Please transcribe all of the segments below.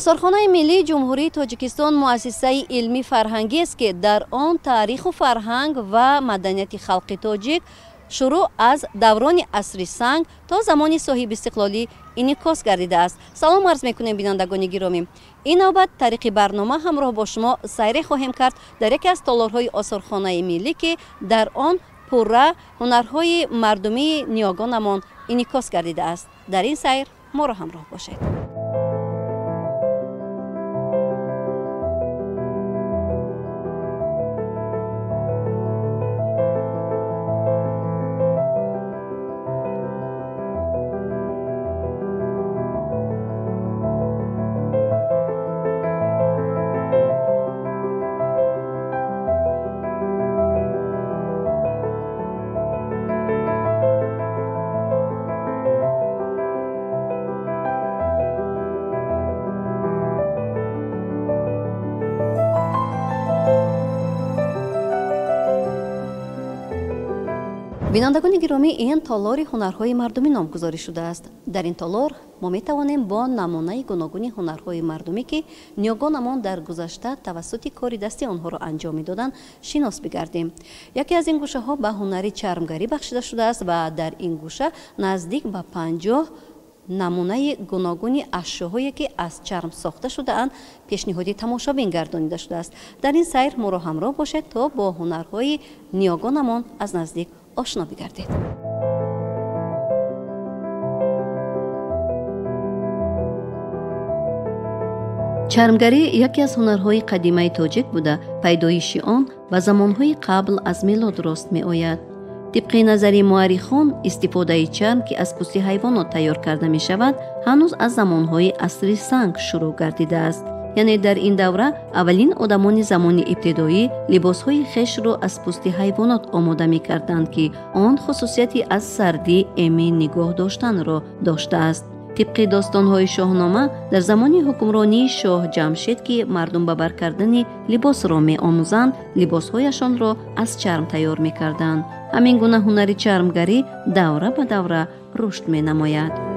آثارخانه ملی جمهوری تاجیکستان مؤسسه علمی فرهنگی است که در آن تاریخ و فرهنگ و مدنیت خلق تاجیک شروع از دوران عصر سنگ تا زمان صاحب استقلالی انعکاس گردیده است. سلام عرض میکنیم بینندگان گرامی. این نوبت طریق برنامه همراه با شما سیر خواهیم کرد در یکی از تالارهای آثارخانه ملی که در آن پرره هنرهای مردمی نیاگانمان انعکاس گردیده است. در این سیر ما را همراه باشید. بینندگان گرامی، این تالار هنرهای مردمی نامگذاری شده است. در این تالار ما می توانیم با نمونه گوناگون هنرهای مردمی که نیاگانمان در گذشته توسط کاری دستی آنها را انجام میدادند شناس بگردیم. یکی از این گوشه ها به هنر چرمگری بخشیده شده است و در این گوشه نزدیک به 50 نمونه گوناگون اشیاهایی که از چرم ساخته شده اند پیشنهادی تماشابین گردانیده شده است. در این سیر ما را همراه باشید تا با هنرهای نیاگانمان از نزدیک آشنا بگردید. چرمگری یکی از هنرهای قدیمی تاجیک بوده. پیدایش آن به زمانهای قبل از میلاد راست می آید. طبق نظری مورخان، استفاده چرم که از پوست حیوانات تیار کرده می شود هنوز از زمانهای عصر سنگ شروع گردیده است. یعنی در این دوره اولین آدمان زمان ابتدایی لباسهای خش را از پوست حیوانات آماده می کردند که آن خصوصیتی از سردی ایمن نگاه داشتن را داشته است. طبق داستانهای شاهنامه در زمان حکمرانی شاه جمشید که مردم به بر کردن لباس را می آموزند، لباسهایشان را از چرم تیار می کردند. همین گونه هنر چرمگری دوره به دوره رشد می نماید.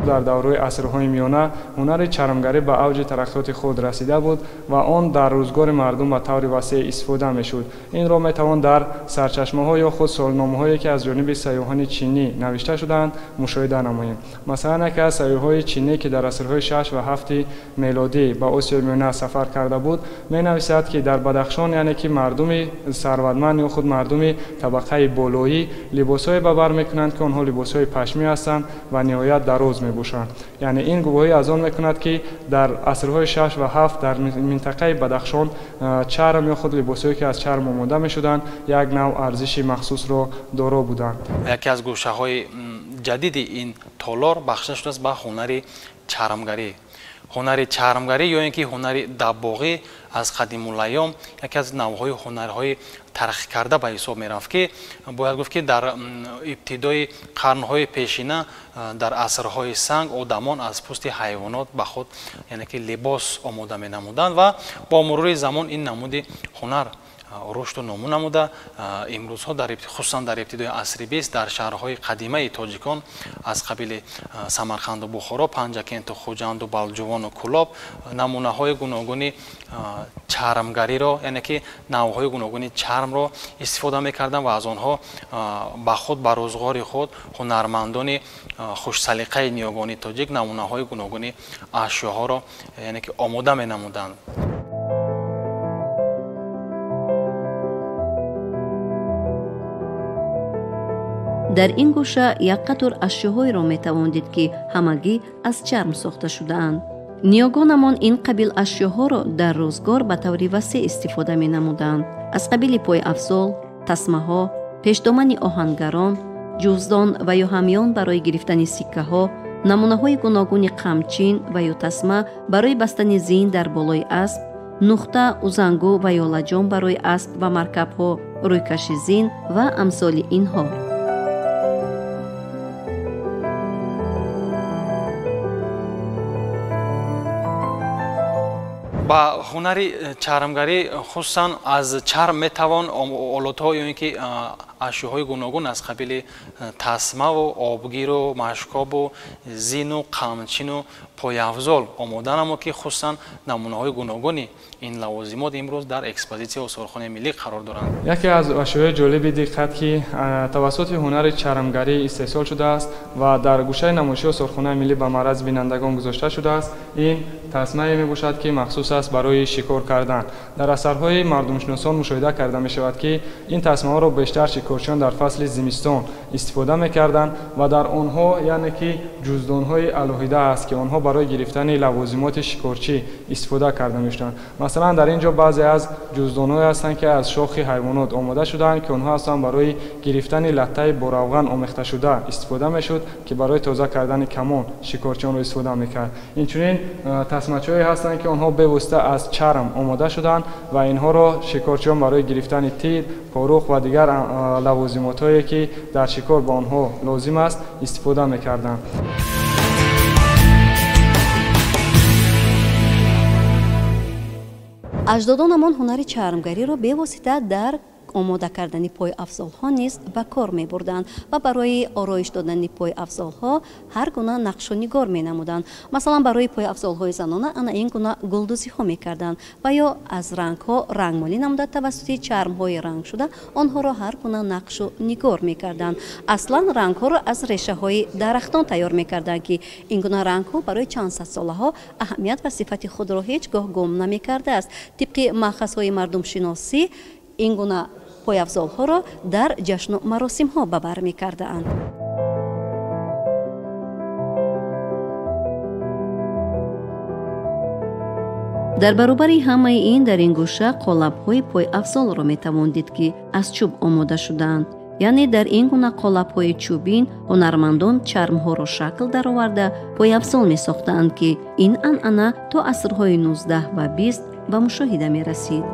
در دوره عصرهای میانه هنر چرمگری به اوج ترقیات خود رسیده بود و آن در روزگار مردم به طور وسیع استفاده میشد. این را میتوان در سرچشمه‌ها یا خود سالنامه‌هایی که از جانب سیاحان چینی نوشته شدند مشاهده نماییم. مثلا یکی از سیاحان چینی که در عصرهای 6 و 7 میلادی به آسیای میانه سفر کرده بود مینویسد که در بدخشان یعنی که مردم ثروتمند یا خود مردم طبقه بالایی لباسهای به بر میکنند که آنها لباسهای پشمی هستند و نهایت دراز باشند. یعنی این گواهی از آن میکند که در عصرهای 6 و 7 در منطقه بدخشان چرم یا خود لباسهایی که از چرم آماده میشدند یک نوع ارزش مخصوص را دارا بودند. یکی از گوشه های جدید این تالار بخشیده شده است به هنر چرمگری. هنر چرمگری یا اینکه هنر دباغی از قدیم الایام یکی از نوعهای هنرهای ترقی کرده به حساب می رفت که باید گفت که در ابتدای قرنهای پیشینه در عصرهای سنگ آدمان از پوست حیوانات به خود یعنی که لباس آماده می نمودند و با مرور زمان این نمود هنر رشد و نمو نموده. امروزها خصوصا در ابتدای عصر 20 در شهرهای قدیمه تاجیکان از قبیل سمرقند و بخارا، پنجکент و خوجند و بلجوان و کلاب نمونه های گوناگون چرمگری را یعنی که نوعهای گوناگون چرم را استفاده می‌کردند و از آنها به خود به روزگار خود هنرمندان خوش سلیقه نیاگان تاجیک نمونه های گوناگون اشیاء را یعنی که آماده می‌نمودند. در این گوشه یک قطار اشیاهایی را می تواندید که همگی از چرم ساخته شده اند. نیاگانمان این قبیل اشیاها را در روزگار به طور وسیع استفاده می نمودند. از قبیل پای افزال، تسمه ها، پیشدامن آهنگران، جوزدان و یا همیان برای گرفتن سکه ها، نمونه های گوناگون قمچین و یا تسمه برای بستن زین در بالای اسب، نقطه، اوزنگو و یا لجام برای اسب و مرکب ها، رویکش زین و امثال اینها. با هنر چرمگری خصوصا از چرم میتوان آلات‌ها یا اینکه ашёҳои гуногун аз қабили тасмаву обгиру машкобу зину қамчину пояфзол омода намуд ки хусусан намунаҳои гуногуни ин лавозимот имрӯз дар экспозитсияи осорхонаи миллӣ қарор доранд. яке аз ашёҳои ҷолиби диққат ки тавассути ҳунари чармгарӣ истеҳсол шудааст ва дар гӯшаи намоишии осорхонаи миллӣ ба маърази бинандагон гузошта шудааст, ин тасмае мебошад ки махсус аст барои шикор кардан. дар асарҳои мардумшиносон мушоҳида карда мешавад ки ин тасмаҳоро бештар шикорчиён дар фасли зимистон истифода мекарданд ва дар онҳо яъне ки ҷуздонҳои алоҳида аст ки онҳо барои гирифтани лавозимоти шикорчӣ истифода карда мешуданд. масалан дар ин ҷо баъзе аз ҷуздонҳое ҳастанд ки аз шохи ҳайвонот омода шудаанд ки онҳо ҳастанд барои гирифтани латтаи боравған омехташуда истифода мешуд ки барои тоза кардани камон шикорчиёнро истифода мекард. инчунин тасмачҳое ҳастанд ки онҳо бевосита аз чарм омода шуданд ва инҳоро шикорчиён барои гирифтани тир, порух ва дигар лавозимотҳое ки дар шикор ба онҳо лозим аст истифода мекарданд. аҷдодонамон ҳунари чармгариро бевосита дар омода кардани пойафзолҳо низ ба кор мебурданд ва барои ороиш додани пойафзолҳо ҳар гуна нақшу нигор менамуданд. масалан барои пойафзолҳои занона ана ин гуна гулдузиҳо мекарданд ва ё аз рангҳо рангмолӣ намуда тавассути чармҳои рангшуда онҳоро ҳар гуна нақшу нигор мекарданд. аслан рангҳоро аз решаҳои дарахтон тайёр мекарданд ки ин гуна рангҳо барои чандсадсолаҳо аҳамият ва сифати худро ҳеҷ гоҳ гум намекардааст. тибқи маъхазҳои мардумшиносӣ ин гуна пойафзолҳоро дар ҷашну маросимҳо ба бар мекардаанд. дар баробари ҳамаи ин дар ин гӯша қолабҳои пойафзолро метавон дид ки аз чӯб омода шудаанд. яъне дар ин гуна қолабҳои чӯбин ҳунармандон чармҳоро шакл дароварда пойафзол месохтаанд ки ин анъана то асрҳои 19 ва 20 ба мушоҳида мерасид.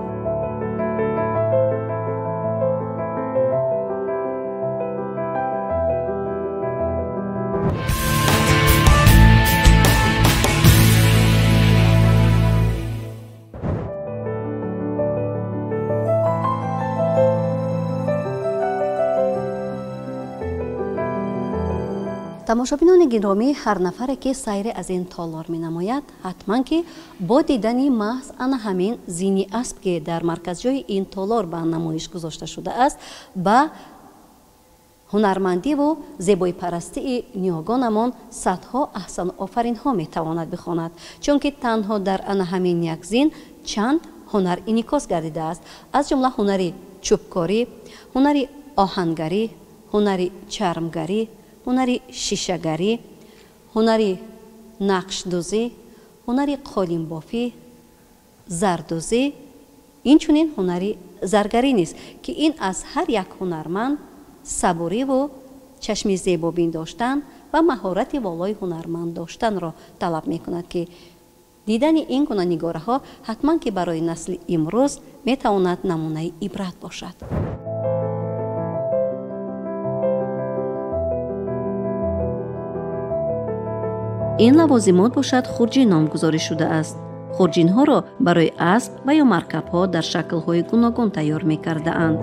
тамошобинони гиромӣ, ҳар нафаре ки сайре аз ин толор менамояд ҳатман ки бо дидани маҳз ана ҳамин зини асп ки дар марказҷои ин толор ба намоиш гузошта шудааст ба ҳунармандиву зебоипарастии ниҳогонамон садҳо аҳсанофаринҳо метавонад бихонад, чунки танҳо дар ана ҳамин як зин чанд ҳунар инъикос гардидааст, аз ҷумла ҳунари чӯбкорӣ, ҳунари оҳангарӣ, ҳунари чармгарӣ, ҳунари шишагарӣ, ҳунари нақшдӯзӣ, ҳунари қолинбофӣ, зардӯзӣ, инчунин ҳунари заргарӣ низ ки ин аз ҳар як ҳунарманд сабуриву чашми зебобин доштан ва маҳорати волои ҳунарманд доштанро талаб мекунад ки дидани ин гуна нигораҳо ҳатман ки барои насли имрӯз метавонад намунаи ибрат бошад. ин лавозимот бошад хурҷин номгузорӣ шудааст. хурҷинҳоро барои асп ва ё маркабҳо дар шаклҳои гуногун тайёр мекардаанд.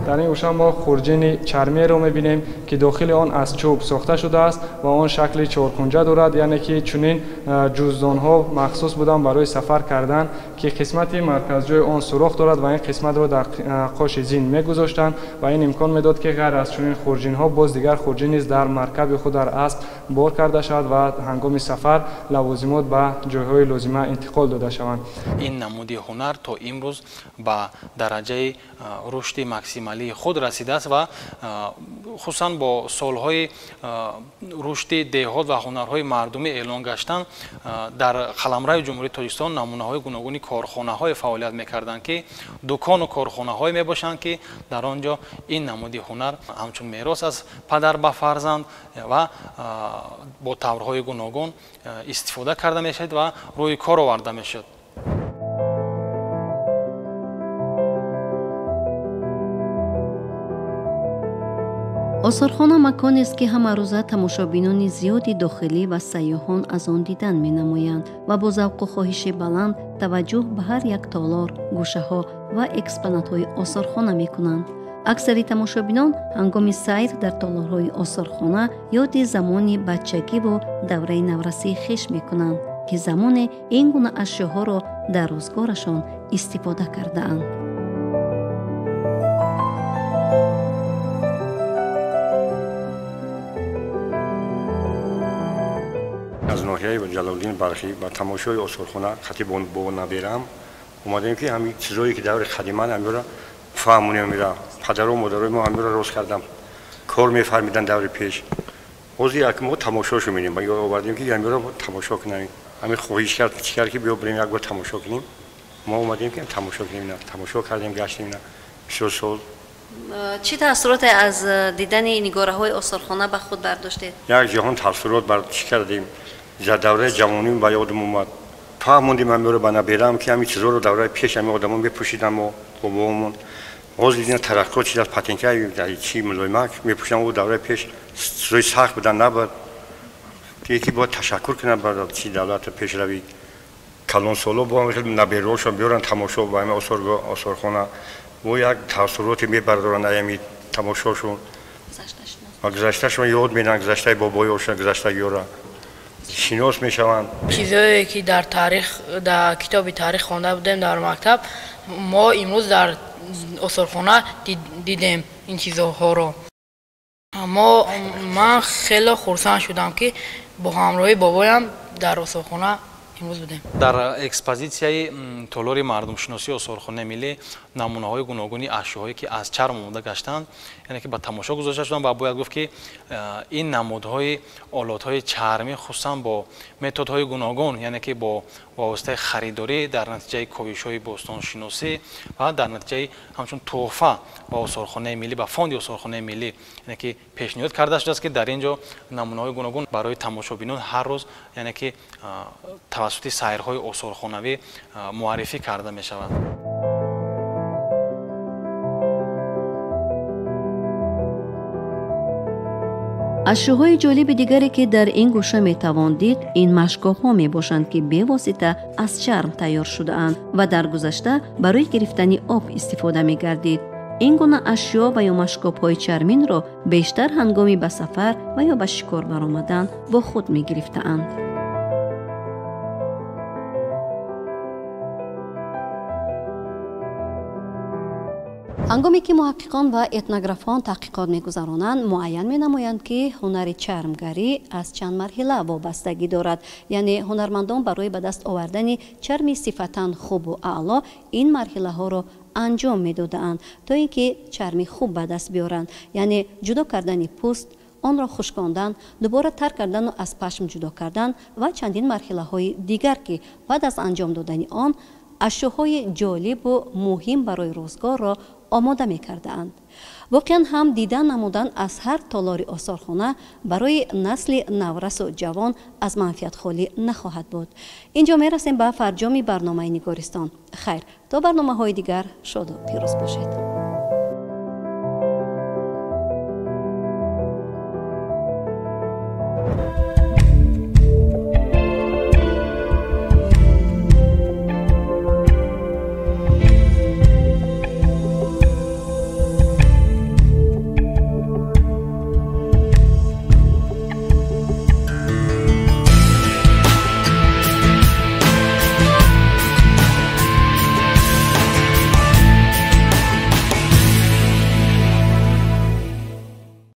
дар ин гӯша мо хурҷини чармиеро мебинем ки дохили он аз чӯб сохта шудааст ва он шакли чоркунҷа дорад, яъне ки чунин ҷуздонҳо махсус буданд барои сафар кардан ки қисмати марказҷои он сурох дорад ва ин қисматро дар қоши зин мегузоштанд ва ин имкон медод ки ғайр аз чунин хурҷинҳо боз дигар хурҷин низ дар маркаби худ дар асп бор карда шавад ва ҳангоми сафар лавозимот ба ҷойҳои лозима интиқол дода шаванд. ин намуди ҳунар то имрӯз ба дараҷаи рушди максималии худ расидааст ва хусусан бо солҳои рушди деҳот ва ҳунарҳои мардумӣ эълон гаштан дар қаламраи ҷумҳурии Тоҷикистон намунаҳои гуногуни корхонаҳое фаъолият мекарданд ки дукону корхонаҳое мебошанд ки дар он ҷо ин намуди ҳунар ҳамчун мерос аз падар ба фарзанд ва бо таврҳои гуногун истифода карда мешавад ва рӯи кор оварда мешавад. осорхона маконе аст ки ҳамарӯза тамошобинони зиёди дохилӣ ва сайёҳон аз он дидан менамоянд ва бо завқу хоҳиши баланд таваҷҷӯҳ ба ҳар як толор, гӯшаҳо ва экспонатҳои осорхона мекунанд. аксари тамошобинон ҳангоми сайр дар толорҳои осорхона ёди замони бачагиву давраи наврасии хеш мекунанд ки замоне ин гуна ашёҳоро дар рӯзгорашон истифода кардаанд. аз ноҳияи ҷалолиддин балхӣ ба тамошои осорхона хати бо наберам омадаем ки ҳамин чизое ки даври қадиман ҳамёра фаҳмонем мира падару модарои мо ҳамёра рост кардам кор мефармидан даври пеш ҳозир як мо тамошошо менем ба овардем ки ҳамёра тамошо кунем ҳамин хоҳиш кард чӣ кард ки биё бирем як бор тамошо кунем мо омадем ки тамошо кунем тамошо кардем гаштем бисёр сол. чӣ таъссуроте аз дидани нигораҳои осорхона ба худ бардоштед? як ҷаҳон таъссурот бар чӣ кардем за давраи ҷавоним ба ёдам омад фаҳмондем ҳамёро ба наберам ки ҳамин чизоро давраи пеш ҳамин одамон мепӯшиданд мо бобоамон ҳозир дидем тараққиёт шидаст патенкаи чӣ мулоимак мепӯшиданд ӯ давраи пеш чизои сахт будан набуд яке бояд ташаккур кунад ба чӣ давлати пешравӣ калонсоло бо хеле наберошон биёранд тамошо ба ҳамин осорхона ӯ як таъссуроте мебардоранд аз ҳамин тамошошон ва гузашташон ёд менанд гузаштаи бобоёшон гузаштаи ёра шинос мешаванд. чизое ки дар таърих дар китоби таърих хонда будем дар мактаб мо имрӯз дар осорхона дидем ин чизоҳоро. ман хеле хурсанд шудам ки бо ҳамроҳи бобоям дар осорхона имрӯз будем. дар экспозитсияи толори мардумшиносии осорхонаи миллӣ намунаҳои гуногуни ашёҳое ки аз чарм омода гаштанд яъне ки ба тамошо гузошта шуданд ва бояд гуфт ки ин намудҳои олотҳои чармӣ хусусан бо методҳои гуногун яъне ки бо вобастаи харидорӣ дар натиҷаи коҳишҳои бостоншиносӣ ва дар натиҷаи ҳамчун туҳфа ба осорхонаи миллӣ ба фонди осорхонаи миллӣ яъне ки пешниҳод карда шудааст ки дар ин ҷо намунаҳои гуногун барои тамошобинон ҳар рӯз яъне ки тавассути сайрҳои осорхонавӣ муаррифӣ карда мешавад. ашёҳои ҷолиби дигаре ки дар ин гӯша метавон дид ин машкобҳо мебошанд ки бевосита аз чарм тайёр шудаанд ва дар гузашта барои гирифтани об истифода мегардид. ин гуна ашё ва ё машкобҳои чарминро бештар ҳангоми ба сафар ва ё ба шикор баромадан бо худ мегирифтаанд. ҳангоме ки муҳаққиқон ва этнографон таҳқиқот мегузаронанд муайян менамоянд ки ҳунари чармгарӣ аз чанд марҳила вобастагӣ дорад, яъне ҳунармандон барои ба даст овардани чарми сифатан хубу аъло ин марҳилаҳоро анҷом медодаанд то ин ки чарми хуб ба даст биёранд, яъне ҷудо кардани пӯст, онро хушкондан, дубора тар кардану аз пашм ҷудо кардан ва чандин марҳилаҳои дигар ки баъд аз анҷом додани он ашёҳои ҷолибу муҳим барои рӯзгорро омода мекардаанд. воқеан ҳам дидан намудан аз ҳар толори осорхона барои насли наврасу ҷавон аз манфиатхолӣ нахоҳад буд. инҷо мерасем ба фарҷоми барномаи нигористон. хайр, то барномаҳои дигар шоду пирӯз бошед.